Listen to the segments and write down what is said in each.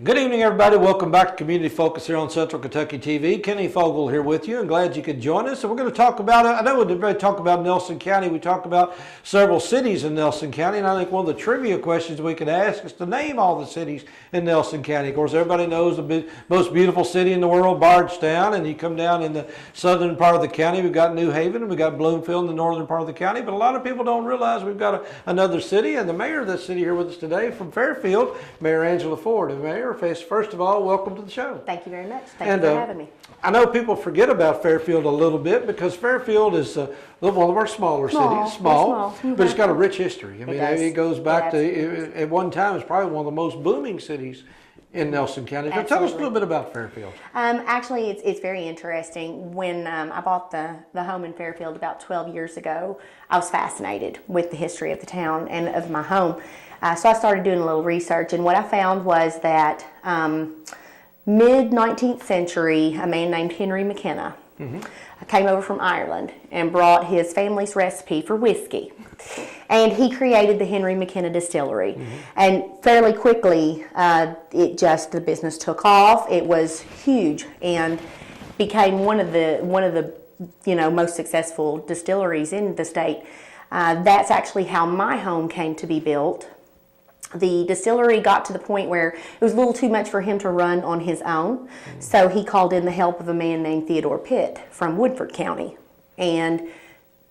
Good evening, everybody. Welcome back to Community Focus here on Central Kentucky TV. Kenny Fogle here with you, and glad you could join us. And we're going to talk about, I know we didn't talk about Nelson County. We talked about several cities in Nelson County, and I think one of the trivia questions we could ask is to name all the cities in Nelson County. Of course, everybody knows the most beautiful city in the world, Bardstown, and you come down in the southern part of the county, we've got New Haven, and we've got Bloomfield in the northern part of the county, but a lot of people don't realize we've got another city, and the mayor of this city here with us today from Fairfield, Mayor Angela Ford. And Mayor, first of all, welcome to the show. Thank you very much. Thank you for having me. I know people forget about Fairfield a little bit because Fairfield is one of our smaller cities, small, but it's got a rich history. I mean, it goes back to, at one time, it's probably one of the most booming cities in Nelson County. So tell us a little bit about Fairfield. Actually, it's very interesting. When I bought the home in Fairfield about 12 years ago, I was fascinated with the history of the town and of my home. So I started doing a little research, and what I found was that mid-19th century, a man named Henry McKenna came over from Ireland and brought his family's recipe for whiskey. And he created the Henry McKenna Distillery. And fairly quickly, the business took off. It was huge and became one of the most successful distilleries in the state. That's actually how my home came to be built. The distillery got to the point where it was a little too much for him to run on his own, so he called in the help of a man named Theodore Pitt from Woodford County, and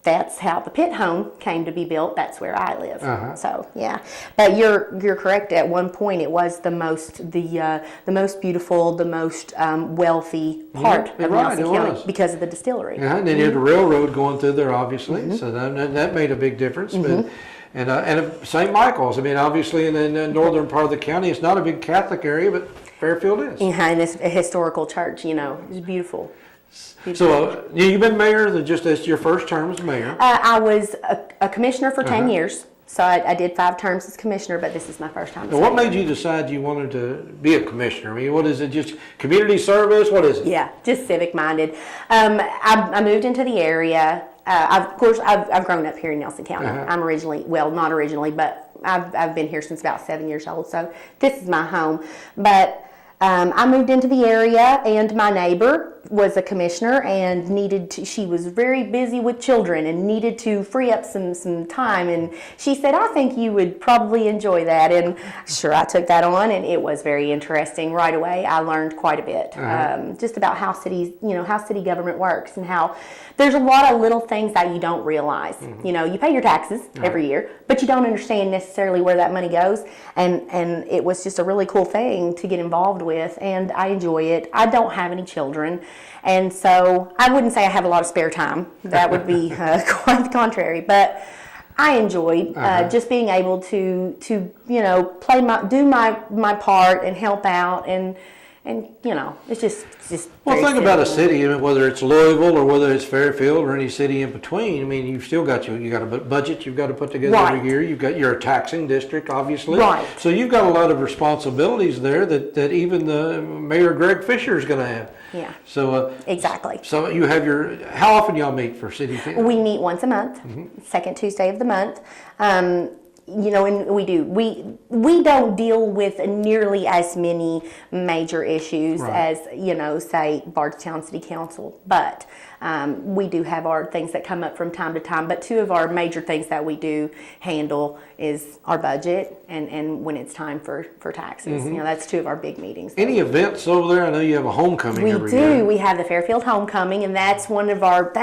that's how the Pitt home came to be built. That's where I live. So yeah, but you're correct. At one point, it was the most beautiful, the most wealthy part of Nelson County because of the distillery. Yeah, and then you had the railroad going through there, obviously, so that made a big difference. But and St. Michael's. I mean, obviously, in the northern part of the county, it's not a big Catholic area, but Fairfield is. Yeah, and it's a historical church. It's beautiful. So you've been mayor, just as your first term as mayor. I was a commissioner for 10 years. So I did 5 terms as commissioner, but this is my first time as mayor. What made you decide you wanted to be a commissioner? I mean, what is it, just community service? What is it? Yeah, just civic-minded. I moved into the area. Of course, I've grown up here in Nelson County. I'm originally, well, not originally, but I've been here since about 7 years old, so this is my home. But I moved into the area, and my neighbor was a commissioner and she was very busy with children and needed to free up some time, and she said, I think you would probably enjoy that. And sure, I took that on, and it was very interesting. Right away, I learned quite a bit just about how how city government works, and how there's a lot of little things that you don't realize. You pay your taxes every year, but you don't understand necessarily where that money goes, and it was just a really cool thing to get involved with, and I enjoy it. I don't have any children, and so I wouldn't say I have a lot of spare time. That would be quite the contrary, but I enjoyed just being able to do my part and help out, and it's just well, think about a city, whether it's Louisville or whether it's Fairfield or any city in between. I mean, you've still got you got a budget you've got to put together every year. You're a taxing district, obviously. Right. So you've got a lot of responsibilities there that even the Mayor Greg Fisher is going to have. Yeah. So exactly. So you have how often y'all meet for city? We meet once a month, second Tuesday of the month. And we don't deal with nearly as many major issues as, say, Bardstown City Council, but we do have our things that come up from time to time. But 2 of our major things that we do handle is our budget and when it's time for taxes. That's 2 of our big meetings. Any events over there? I know you have a homecoming every year. We do. We have the Fairfield homecoming, and that's one of our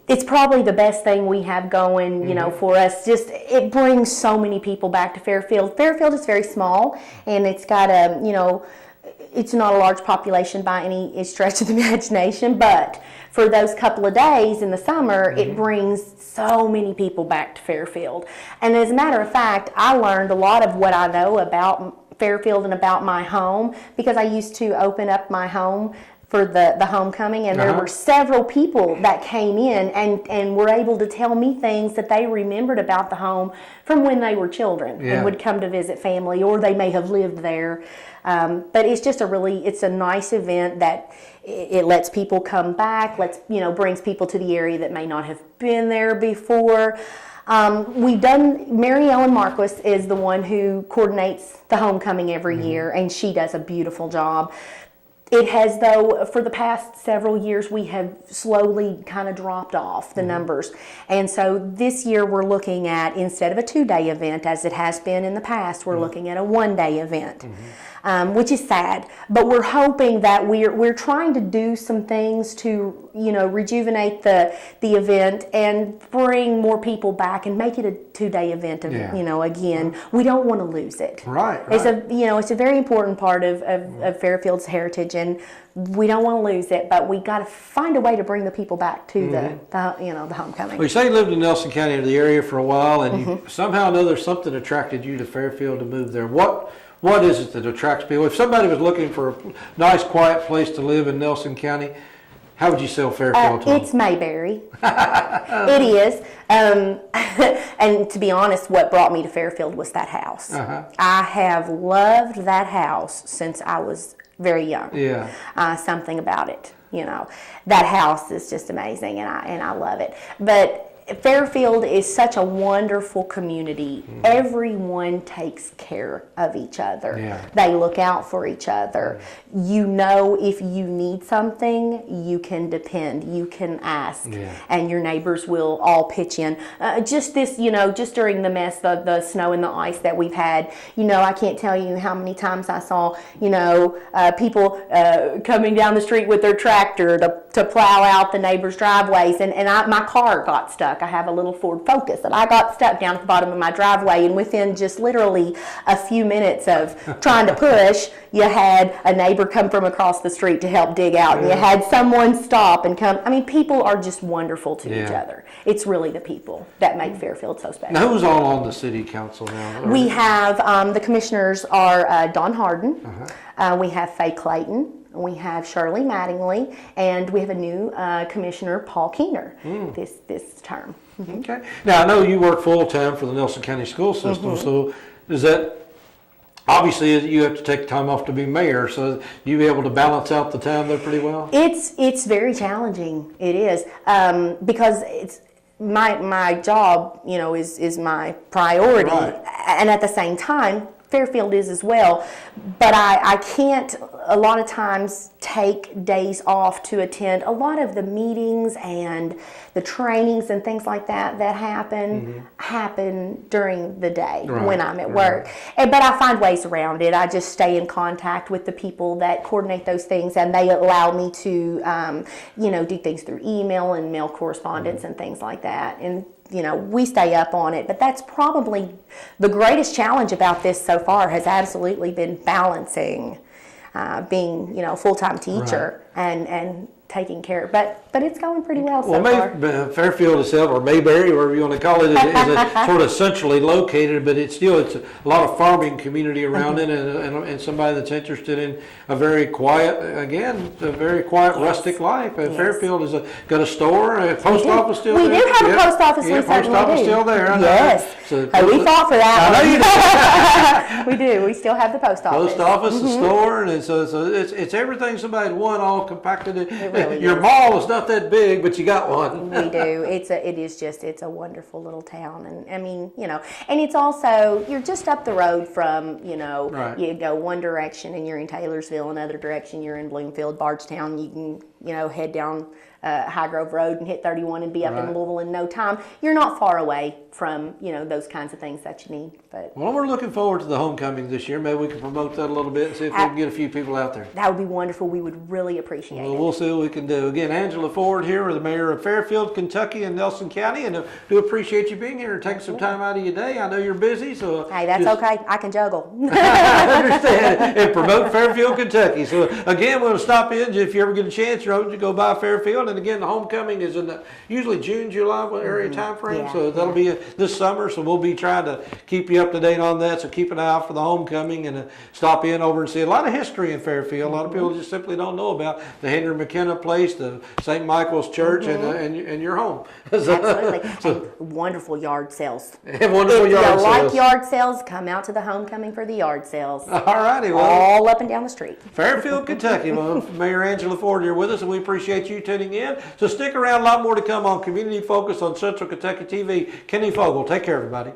it's probably the best thing we have going, for us. Just, it brings so many people back to Fairfield. Fairfield is very small, and it's got it's not a large population by any stretch of the imagination, but for those couple of days in the summer, it brings so many people back to Fairfield. And as a matter of fact, I learned a lot of what I know about Fairfield and about my home because I used to open up my home for the homecoming, and there were several people that came in and were able to tell me things that they remembered about the home from when they were children and would come to visit family, or they may have lived there. But it's just it's a nice event that it lets people come back, brings people to the area that may not have been there before. We've done, Mary Ellen Marquis is the one who coordinates the homecoming every year, and she does a beautiful job. It has, though, for the past several years, we have slowly kind of dropped off the numbers. And so this year we're looking at, instead of a 2-day event, as it has been in the past, we're looking at a 1-day event. Which is sad, but we're hoping that we're trying to do some things to, you know, rejuvenate the event and bring more people back and make it a 2-day event. You know, again, we don't want to lose it. Right. It's it's a very important part of Fairfield's heritage, and we don't want to lose it. But we got to find a way to bring the people back to the homecoming. Well, you say you lived in Nelson County, or the area, for a while, and you, somehow or another something attracted you to Fairfield to move there. What is it that attracts people? If somebody was looking for a nice, quiet place to live in Nelson County, how would you sell Fairfield to them? It's Mayberry. It is. And to be honest, what brought me to Fairfield was that house. I have loved that house since I was very young. Yeah. Something about it, you know. That house is just amazing, and I love it. But Fairfield is such a wonderful community. Everyone takes care of each other. Yeah. They look out for each other. You know, if you need something, you can depend, you can ask, and your neighbors will all pitch in. Just this, you know, just during the mess, the snow and the ice that we've had, you know, I can't tell you how many times I saw, you know, people coming down the street with their tractor to plow out the neighbors' driveways, and my car got stuck. I have a little Ford Focus, and I got stuck down at the bottom of my driveway, and within just literally a few minutes of trying to push, you had a neighbor come from across the street to help dig out, and you had someone stop and come. I mean, people are just wonderful to each other. It's really the people that make Fairfield so special. Now, who's all on the city council now? We have, the commissioners are Don Harden, we have Faye Clayton, we have Shirley Mattingly, and we have a new commissioner, Paul Keener, this term. Okay. Now, I know you work full-time for the Nelson County School System, so is that, obviously you have to take time off to be mayor, so you be able to balance out the time there pretty well? It's very challenging. It is, because it's my job, you know, is my priority, and at the same time, Fairfield is as well, but I can't a lot of times take days off to attend a lot of the meetings and the trainings and things like that happen during the day when I'm at work. But I find ways around it. I just stay in contact with the people that coordinate those things, and they allow me to you know, do things through email and mail correspondence and things like that. And you know, we stay up on it, but that's probably the greatest challenge about this so far, has absolutely been balancing being, you know, a full-time teacher and taking care of, but it's going pretty well so far. Fairfield itself, or Mayberry, whatever you want to call it, is a sort of centrally located, but it's a lot of farming community around it, and somebody that's interested in a very quiet, rustic life. Fairfield has got a store, a post office still there? We do have a post office, we certainly do. Post office still there. Yes. So, we fought for that. I know you did. We do. We still have the post office. Post office, the store, and it's everything somebody one all compacted. It really Your is. mall is not that big, but you got one. We do. It's a wonderful little town, and I mean, you know, and it's also, you're just up the road from, you know, you go one direction and you're in Taylorsville, another direction you're in Bloomfield, Bardstown. You can, you know, head down High Grove Road and hit 31 and be up in Louisville in no time. You're not far away from, you know, those kinds of things that you need. But well, we're looking forward to the homecoming this year. Maybe we can promote that a little bit and see if we can get a few people out there. That would be wonderful. We would really appreciate it. We'll see what we can do. Again, Angela Ford here, the mayor of Fairfield, Kentucky, and Nelson County, and do appreciate you being here and taking some time out of your day. I know you're busy, so hey, that's okay. I can juggle. I understand, and promote Fairfield, Kentucky. So again, we'll stop in if you ever get a chance. You're open to go by Fairfield, and again, the homecoming is in the, usually June, July area time frame. So that'll be this summer. So we'll be trying to keep you up to date on that. So keep an eye out for the homecoming, and stop in over and see a lot of history in Fairfield. A lot of people just simply don't know about the Henry McKenna Place, the St. Michael's Church, and your home. Absolutely. And wonderful yard sales. Wonderful if yard you sales. like yard sales, come out to the homecoming for the yard sales. All righty. Well, all up and down the street. Fairfield, Kentucky. Well, Mayor Angela Ford here with us. us, and we appreciate you tuning in. So stick around, a lot more to come on Community Focus on Central Kentucky TV. Kenny Fogle, take care, everybody.